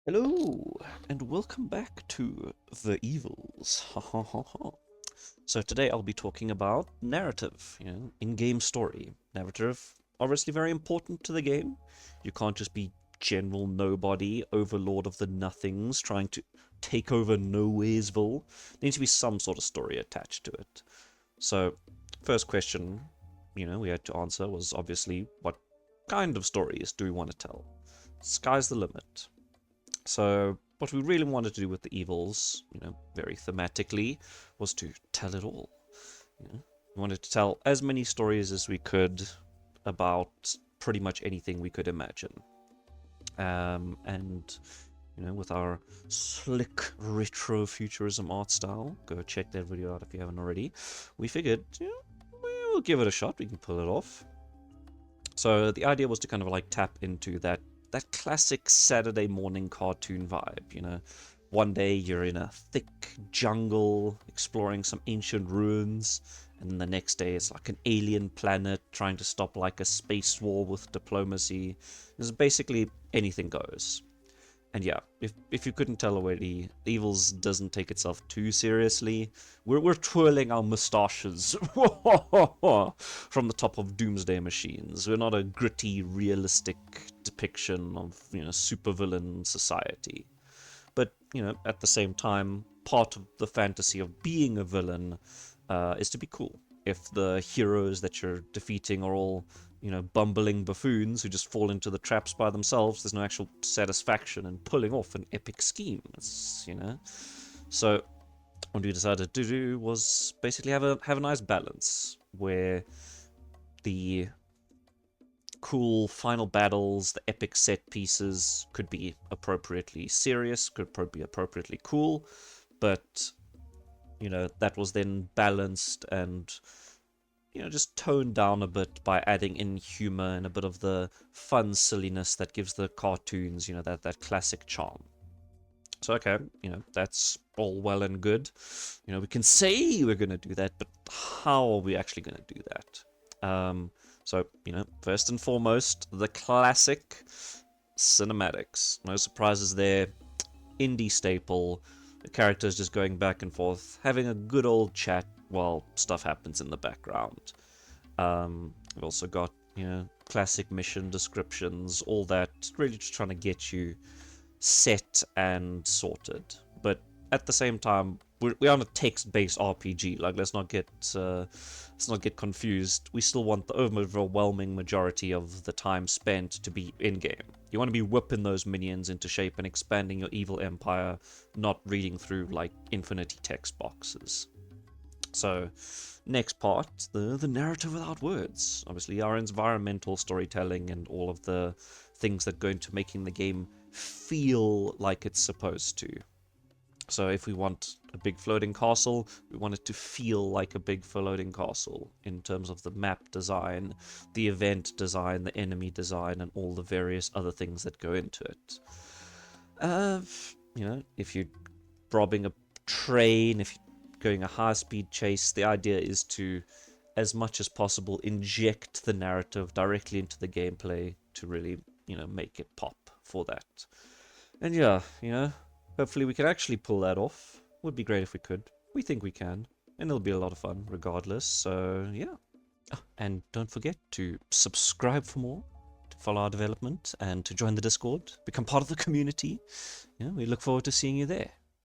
Hello, and welcome back to The Evils. Ha ha ha ha. So today I'll be talking about narrative, in-game story. Narrative, obviously very important to the game. You can't just be general nobody, overlord of the nothings, trying to take over Nowheresville. There needs to be some sort of story attached to it. So, first question, we had to answer was obviously what kind of stories do we want to tell? Sky's the limit. So what we really wanted to do with the evils, very thematically, was to tell it all. We wanted to tell as many stories as we could about pretty much anything we could imagine. And with our slick retro futurism art style, go check that video out if you haven't already. We figured, we'll give it a shot. We can pull it off. So the idea was to kind of like tap into that classic Saturday morning cartoon vibe. One day you're in a thick jungle exploring some ancient ruins, and then the next day it's like an alien planet trying to stop like a space war with diplomacy. It's basically anything goes. And yeah, if you couldn't tell already, Evils doesn't take itself too seriously. We're twirling our mustaches from the top of doomsday machines. We're not a gritty, realistic depiction of supervillain society. But at the same time, part of the fantasy of being a villain is to be cool. If the heroes that you're defeating are all bumbling buffoons who just fall into the traps by themselves, there's no actual satisfaction in pulling off an epic scheme. So what we decided to do was basically have a nice balance where the cool final battles, the epic set pieces could be appropriately serious, could be appropriately cool, but that was then balanced and just toned down a bit by adding in humor and a bit of the fun silliness that gives the cartoons, that classic charm. So, okay, that's all well and good. We can say we're going to do that, but how are we actually going to do that? So, first and foremost, the classic cinematics. No surprises there. Indie staple. The characters just going back and forth, having a good old chat while stuff happens in the background. We've also got, classic mission descriptions, all that, really just trying to get you set and sorted. But at the same time, we're on a text-based RPG. Like, let's not get confused. We still want the overwhelming majority of the time spent to be in-game. You want to be whipping those minions into shape and expanding your evil empire, not reading through like infinity text boxes. So, next part, the narrative without words. Obviously, our environmental storytelling and all of the things that go into making the game feel like it's supposed to. So if we want a big floating castle, we want it to feel like a big floating castle in terms of the map design, the event design, the enemy design, and all the various other things that go into it. If you're robbing a train, if you're going a high-speed chase, the idea is to, as much as possible, inject the narrative directly into the gameplay to really, make it pop for that. And yeah, hopefully we can actually pull that off. Would be great if we could. We think we can. And it'll be a lot of fun regardless, so yeah. And don't forget to subscribe for more, to follow our development, and to join the Discord, become part of the community. We look forward to seeing you there.